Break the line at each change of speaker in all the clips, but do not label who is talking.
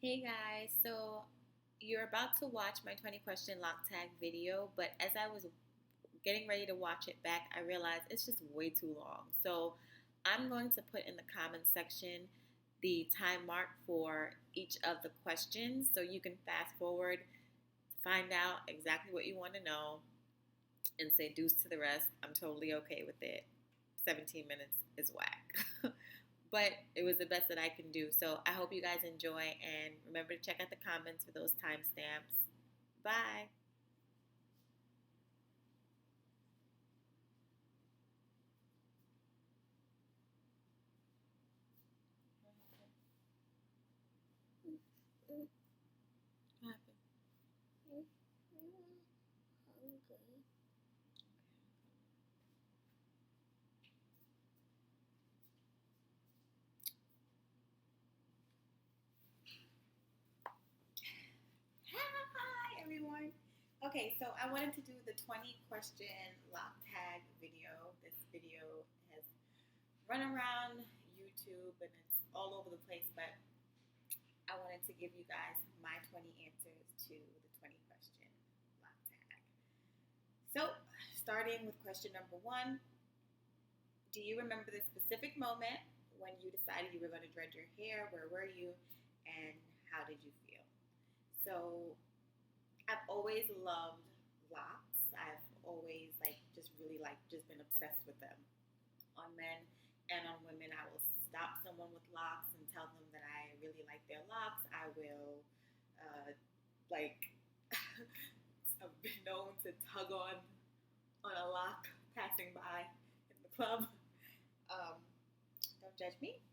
Hey guys, so you're about to watch my 20 question lock tag video, but as I was getting ready to watch it back, I realized it's just way too long. So I'm going to put in the comments section the time mark for each of the questions so you can fast forward to find out exactly what you want to know and say deuce to the rest. I'm totally okay with it. 17 minutes is whack. But it was the best that I can do. So I hope you guys enjoy and remember to check out the comments for those timestamps. Bye. What happened? Hi everyone. Okay, so I wanted to do the 20 question lock tag video. This video has run around YouTube and it's all over the place, but I wanted to give you guys my 20 answers to the 20 question lock tag. So, starting with question number one, do you remember the specific moment when you decided you were going to dread your hair? Where were you? And how did you feel? So, I've always loved locks. I've always just really just been obsessed with them. On men and on women, I will stop someone with locks and tell them that I really like their locks. I will like I've been known to tug on a lock passing by in the club. Um, don't judge me.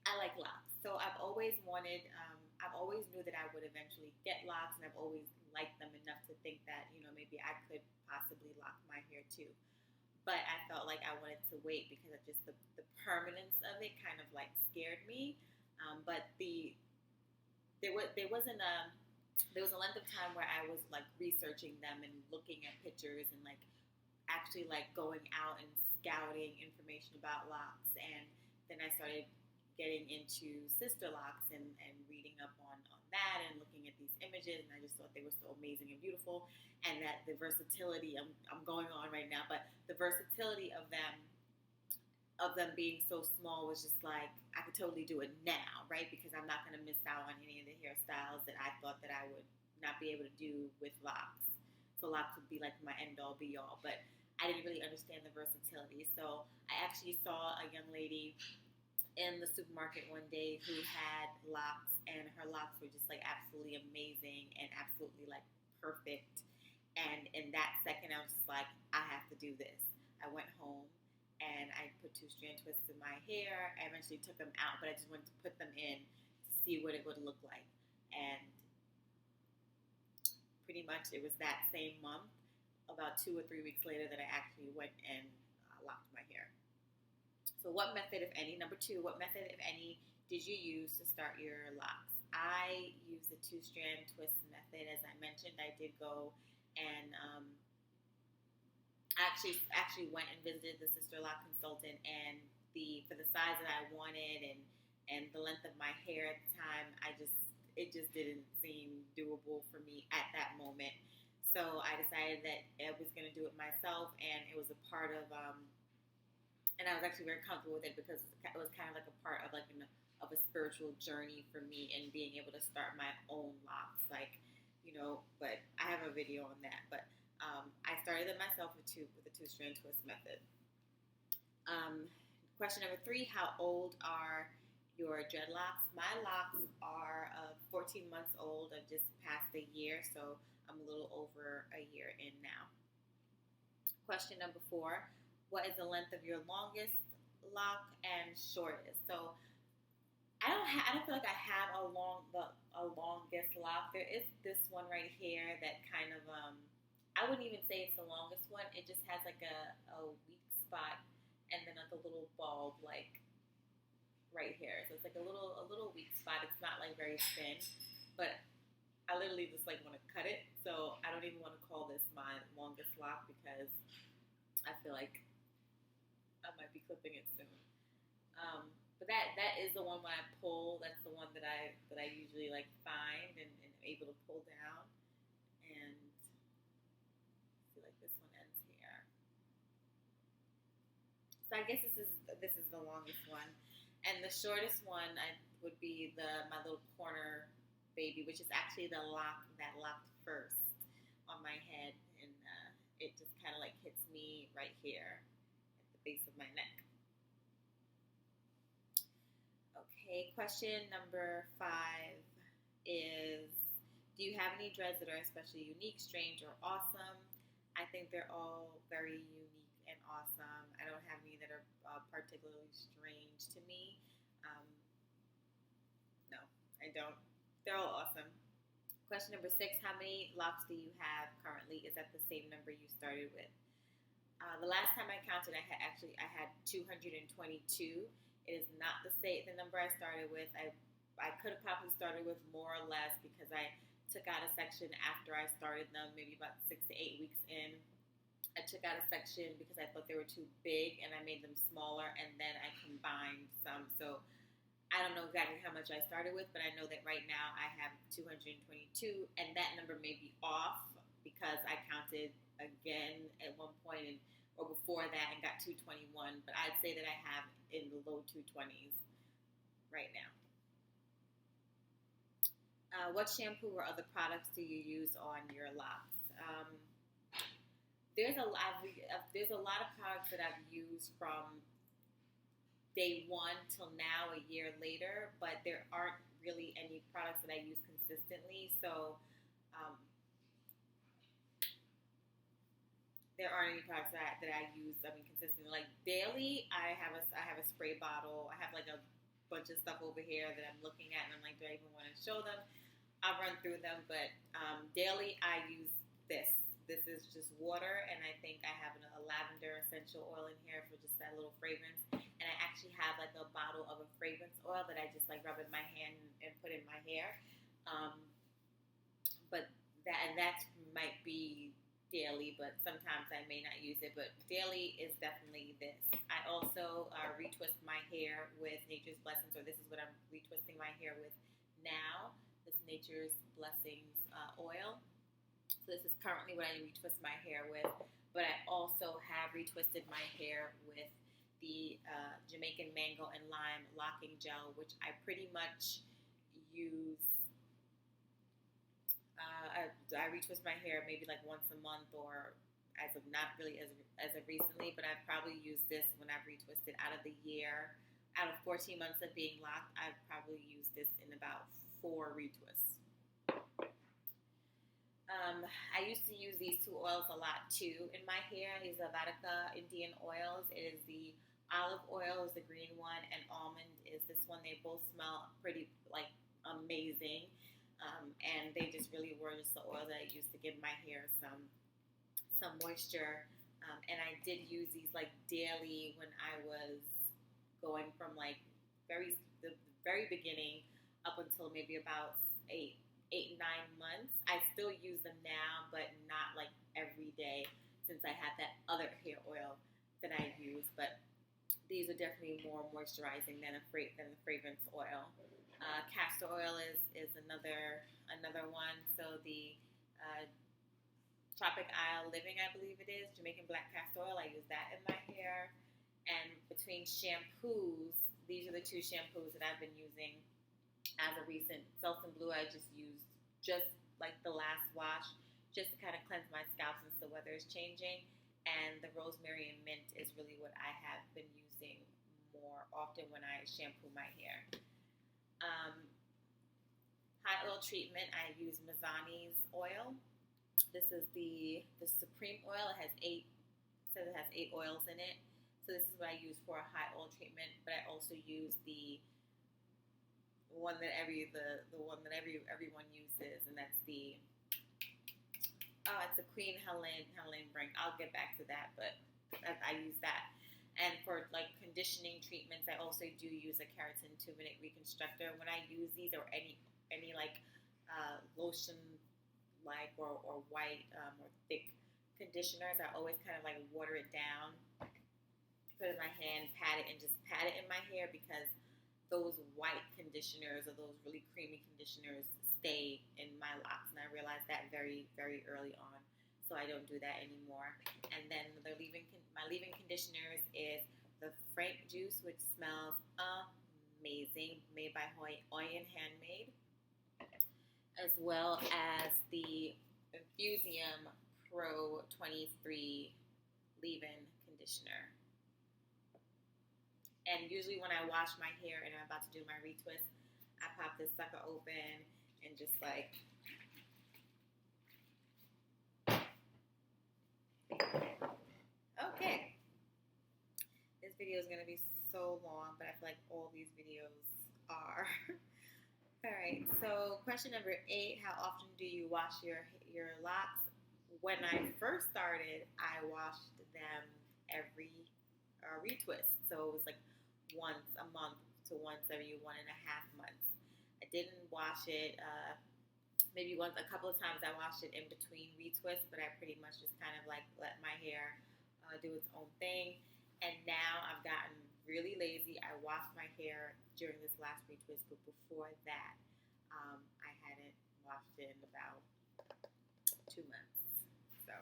I like locks, so I've always knew that I would eventually get locks, and I've always liked them enough to think that maybe I could possibly lock my hair too. But I felt like I wanted to wait because of just the permanence of it kind of scared me. But there was a length of time where I was researching them and looking at pictures and actually going out and scouting information about locks, and then I started getting into sister locks and reading up on that and looking at these images, and I just thought they were so amazing and beautiful, and that the versatility I'm going on right now, but the versatility of them being so small was just I could totally do it now, right? Because I'm not going to miss out on any of the hairstyles that I thought that I would not be able to do with locks. So locks would be my end all be all, but I didn't really understand the versatility. So I actually saw a young lady in the supermarket one day who had locks, and her locks were just absolutely amazing and absolutely perfect. And in that second, I was just I have to do this. I went home and I put 2-strand twists in my hair. I eventually took them out, but I just wanted to put them in to see what it would look like. And pretty much it was that same month, about 2 or 3 weeks later, that I actually went and locked my hair. So what method, if any, number two, what method, if any, did you use to start your locks? I used the 2-strand twist method. As I mentioned, I did go and actually went and visited the sister lock consultant, and for the size that I wanted and the length of my hair at the time, it just didn't seem doable for me at that moment. So I decided that I was going to do it myself, and it was a part of and I was actually very comfortable with it because it was kind of a part of of a spiritual journey for me in being able to start my own locks, But I have a video on that. But I started it myself with the 2-strand twist method. Question number three: how old are your dreadlocks? My locks are 14 months old. I've just passed a year, so I'm a little over a year in now. Question number four: what is the length of your longest lock and shortest? So I don't feel like I have a longest lock. There is this one right here that kind of I wouldn't even say it's the longest one. It just has a weak spot and then a little bulb right here. So it's a little weak spot. It's not very thin, but I literally just want to cut it. So I don't even want to call this my longest lock because I feel like I might be clipping it soon. But that is the one when I pull. That's the one that I I usually like find and able to pull down. And I feel like this one ends here. So I guess this is the longest one, and the shortest one would be my little corner baby, which is actually the lock that locked first on my head, and it just kind of like hits me right here at the base of my neck. Okay, question number 5 is, do you have any dreads that are especially unique, strange, or awesome? I think they're all very unique and awesome. I don't have any that are particularly strange to me. No, I don't. They're all awesome. Question number 6, how many locks do you have currently? Is that the same number you started with? The last time I counted, I had 222. It is not the number I started with. I could have probably started with more or less because I took out a section after I started them, maybe about 6 to 8 weeks in. I took out a section because I thought they were too big, and I made them smaller, and then I combined some. So I don't know exactly how much I started with, but I know that right now I have 222, and that number may be off because I counted again at one point or before that and got 221, but I'd say that I have in the low 220s right now. What shampoo or other products do you use on your locks? There's a lot of products that I've used from day one till now, a year later, but there aren't really any products that I use consistently. So there aren't any products that I use consistently. Like daily, I have a spray bottle. I have like a bunch of stuff over here that I'm looking at, and I'm like, do I even want to show them? I'll run through them, but daily I use this. This is just water, and I think I have a lavender essential oil in here for just that little fragrance. And I actually have like a bottle of a fragrance oil that I just like rub in my hand and put in my hair. But that might be daily, but sometimes I may not use it. But daily is definitely this. I also retwist my hair with Nature's Blessings, or this is what I'm retwisting my hair with now. This Nature's Blessings oil. So this is currently what I retwist my hair with, but I also have retwisted my hair with the Jamaican Mango and Lime Locking Gel, which I pretty much use. I retwist my hair maybe like once a month, or not really as of recently, but I've probably used this when I've retwisted out of the year. Out of 14 months of being locked, I've probably used this in about 4 retwists. I used to use these 2 oils a lot too in my hair. These are Vatica Indian oils. It is the olive oil is the green one, and almond is this one. They both smell pretty like amazing, and they just really were just the oil that I used to give my hair some moisture. And I did use these like daily when I was going from like the very beginning up until maybe about 8, 9 months. I still use them now, but not like every day since I had that other hair oil that I use. But these are definitely more moisturizing than the fragrance oil. Castor oil is another one. So the Tropic Isle Living, I believe it is, Jamaican black castor oil. I use that in my hair. And between shampoos, these are the 2 shampoos that I've been using as a recent. Selsun Blue I just used like the last wash, just to kind of cleanse my scalp since the weather is changing. And the rosemary and mint is really what I have been using more often when I shampoo my hair. High oil treatment, I use Mazzani's oil. This is the Supreme oil. It says it has 8 oils in it. So this is what I use for a high oil treatment, but I also use the one that everyone uses, and that's it's a Queen Helene Brink. I'll get back to that, but I use that. And for like conditioning treatments, I also do use a keratin 2-minute reconstructor. When I use these, or any like lotion like or white or thick conditioners, I always kind of like water it down, put it in my hand, pat it in my hair, because those white conditioners or those really creamy conditioners stay in my locks, and I realized that very, very early on. So I don't do that anymore. And then my leave-in conditioners is the Frank Juice, which smells amazing, made by Hoyen Handmade, as well as the Infusium Pro 23 leave-in conditioner. And usually when I wash my hair and I'm about to do my retwist, I pop this sucker open and just like, okay. This video is going to be so long, but I feel like all these videos are. All right, so question number 8, how often do you wash your locks? When I first started, I washed them every retwist. So it was like once a month to once every 1.5 months. I didn't wash it, maybe a couple of times I washed it in between retwists, but I pretty much just kind of like let my hair do its own thing. And now I've gotten really lazy. I washed my hair during this last retwist, but before that, I hadn't washed it in about 2 months. So,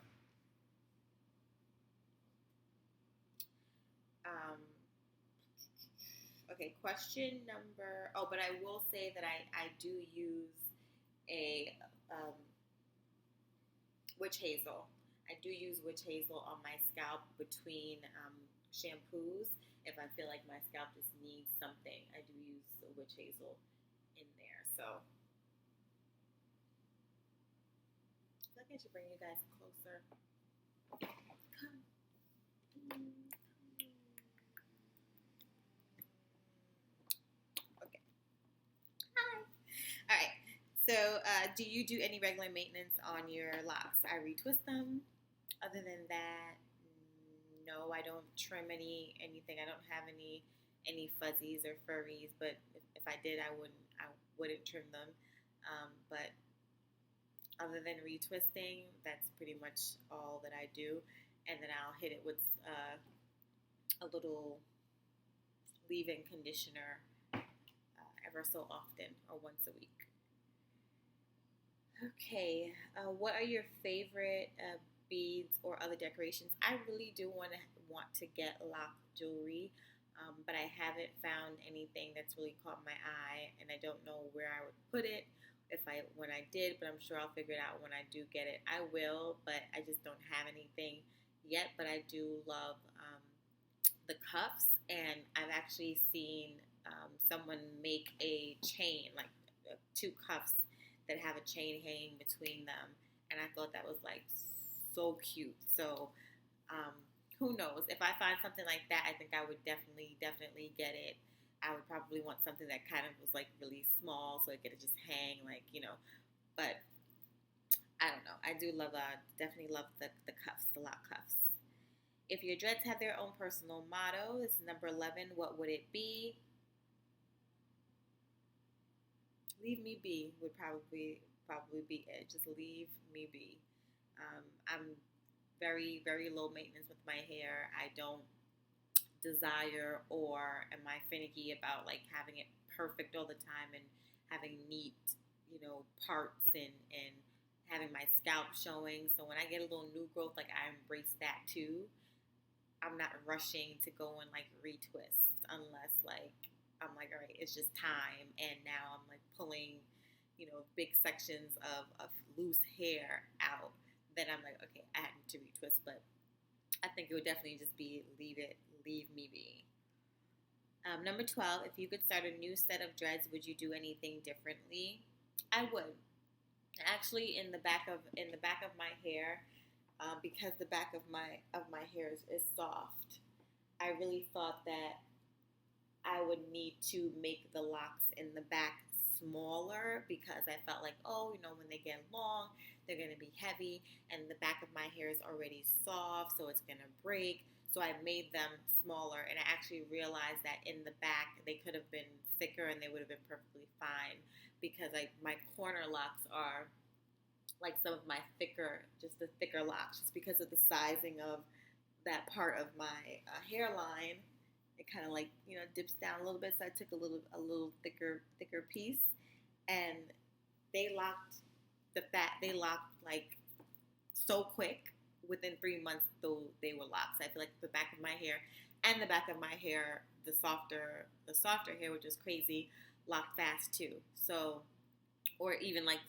okay, question number, but I will say that I do use a witch hazel. I do use witch hazel on my scalp between shampoos. If I feel like my scalp just needs something, I do use the witch hazel in there. So I feel like I should bring you guys closer. Come. Okay. Hi. All right. So, do you do any regular maintenance on your locks? I retwist them. Other than that, no, I don't trim anything. I don't have any fuzzies or furries. But if I did, I wouldn't trim them. But other than retwisting, that's pretty much all that I do. And then I'll hit it with a little leave-in conditioner ever so often, or once a week. Okay, what are your favorite beads or other decorations? I really do want to get lock jewelry, but I haven't found anything that's really caught my eye, and I don't know where I would put it when I did, but I'm sure I'll figure it out when I do get it. I will, but I just don't have anything yet. But I do love the cuffs, and I've actually seen someone make a chain, like 2 cuffs that have a chain hanging between them, and I thought that was like so cute. So who knows? If I find something like that, I think I would definitely get it. I would probably want something that kind of was like really small, so it could just hang, like, But I don't know. I do definitely love the cuffs, the lock cuffs. If your dreads had their own personal motto, this is number 11. What would it be? Leave me be would probably be it. Just leave me be. I'm very, very low maintenance with my hair. I don't desire or am I finicky about like having it perfect all the time and having neat, parts and having my scalp showing. So when I get a little new growth, like I embrace that too. I'm not rushing to go and like retwist unless like I'm like, all right, it's just time. And now I'm like pulling, big sections of loose hair out. Then I'm like, okay, I had to retwist. But I think it would definitely just be leave me be. Number 12, if you could start a new set of dreads, would you do anything differently? I would. Actually, in the back of my hair, because the back of my hair is soft, I really thought that I would need to make the locks in the back smaller because I felt like, when they get long, they're going to be heavy, and the back of my hair is already soft, so it's going to break. So I made them smaller, and I actually realized that in the back they could have been thicker and they would have been perfectly fine because my corner locks are like some of my thicker locks, just because of the sizing of that part of my hairline. it kind of like, you know, dips down a little bit. So I took a little thicker piece, and they locked they locked like so quick. Within 3 months, though, they were locked. So I feel like the back of my hair and the back of my hair, the softer hair, which is crazy, locked fast too. So, or even like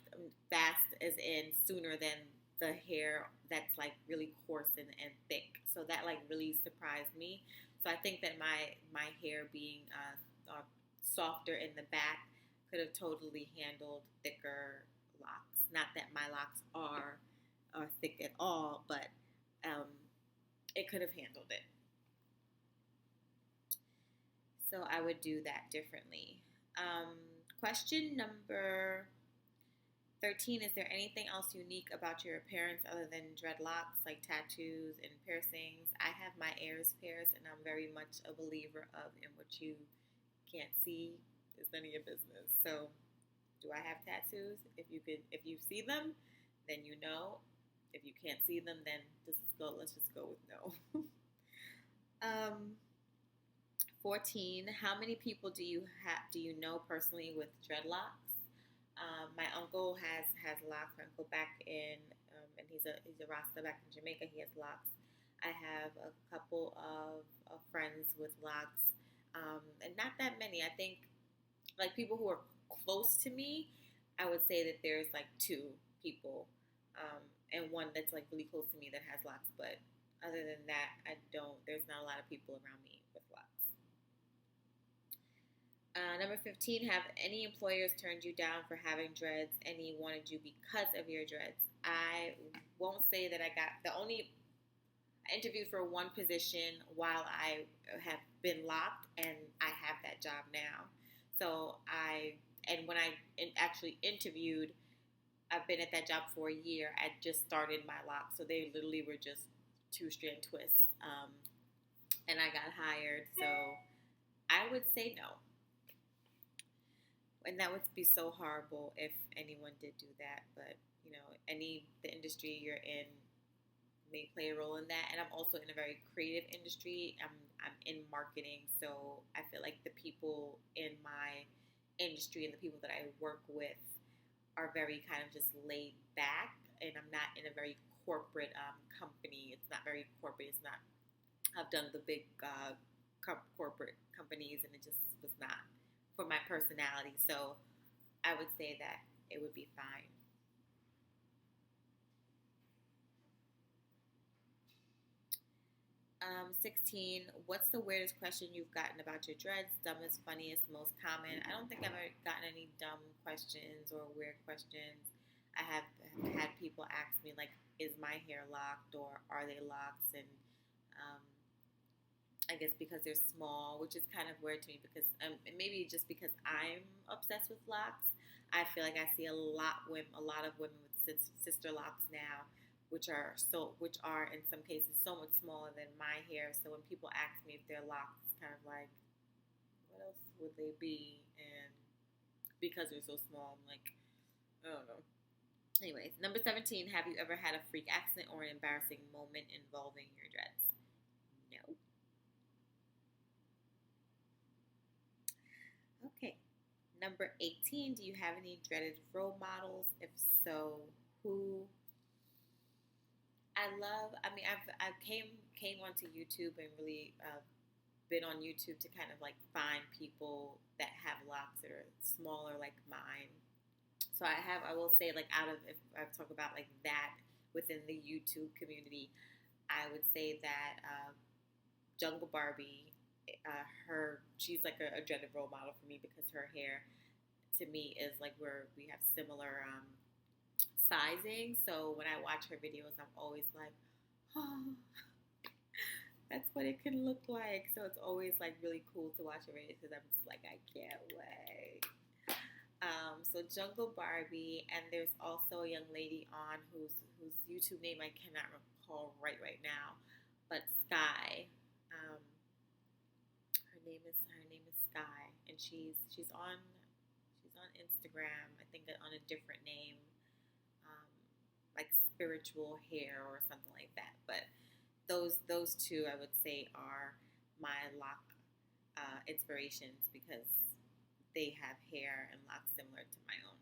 fast as in sooner than the hair that's like really coarse and thick. So that like really surprised me. So I think that my hair being softer in the back could have totally handled thicker locks. Not that my locks are thick at all, but um, it could have handled it. So I would do that differently. Question number 13, is there anything else unique about your appearance other than dreadlocks, like tattoos and piercings? I have my ears pierced, and I'm very much a believer of in what you can't see is none of your business. So, do I have tattoos? If you see them, then you know. If you can't see them, then let's just go with no. um, 14. How many people do you know personally with dreadlocks? My uncle has locks. My uncle back in and he's a Rasta back in Jamaica. He has locks. I have a couple of friends with locks, and not that many. I think like people who are close to me, I would say that there's like two people, and one that's like really close to me that has locks. But other than that, I don't. There's not a lot of people around me with locks. Number 15, have any employers turned you down for having dreads? Any wanted you because of your dreads? I won't say that I interviewed for one position while I have been locked, and I have that job now. So when I actually interviewed, I've been at that job for a year. I just started my lock, so they literally were just two strand twists, and I got hired. So I would say no. And that would be so horrible if anyone did do that. But you know, the industry you're in may play a role in that. And I'm also in a very creative industry. I'm in marketing, so I feel like the people in my industry and the people that I work with are very kind of just laid back. And I'm not in a very corporate company. It's not very corporate. It's not. I've done the big corporate companies, and it just was not for my personality. So I would say that it would be fine. 16, what's the weirdest question you've gotten about your dreads? Dumbest, funniest, most common? I don't think I've ever gotten any dumb questions or weird questions. I have had people ask me, like, is my hair locked or are they locked? And um, I guess because they're small, which is kind of weird to me because maybe just because I'm obsessed with locks, I feel like I see a lot of women with sister locks now, which are in some cases so much smaller than my hair. So when people ask me if they're locked, it's kind of like, what else would they be? And because they're so small, I'm like, I don't know. Anyways, number 17, have you ever had a freak accident or an embarrassing moment involving your dreads? No. Okay. Number 18, do you have any dreaded role models? If so, who? I came onto YouTube and really been on YouTube to kind of like find people that have locks that are smaller like mine. So I will say, like, out of, if I talk about like that within the YouTube community, I would say that Jungle Barbie, she's like a dreaded role model for me because her hair to me is like where we have similar sizing. So when I watch her videos, I'm always like, oh, that's what it can look like. So it's always like really cool to watch her videos because I'm just like, I can't wait. So Jungle Barbie, and there's also a young lady on whose YouTube name I cannot recall right now, but Sky. Her name is Sky, and she's on Instagram. I think on a different name, like Spiritual Hair or something like that. But those two I would say are my lock inspirations because they have hair and locks similar to my own.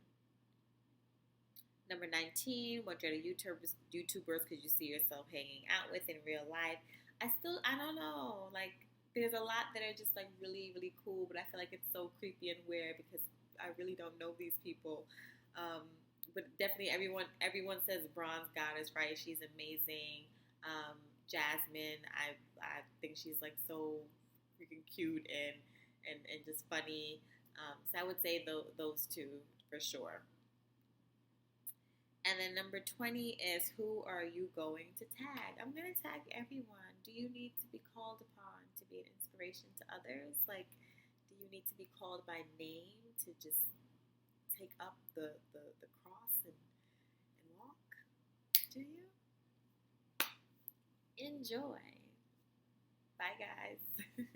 Number 19, what dreaded YouTubers could you see yourself hanging out with in real life? I don't know. Like, there's a lot that are just like really, really cool, but I feel like it's so creepy and weird because I really don't know these people. But definitely everyone says Bronze Goddess, right? She's amazing. Jasmine, I think she's like so freaking cute and just funny. So I would say those two for sure. And then number 20 is who are you going to tag? I'm going to tag everyone. Do you need to be called upon to be an inspiration to others? Like, do you need to be called by name to just take up the cross and walk? Do you? Enjoy. Bye, guys.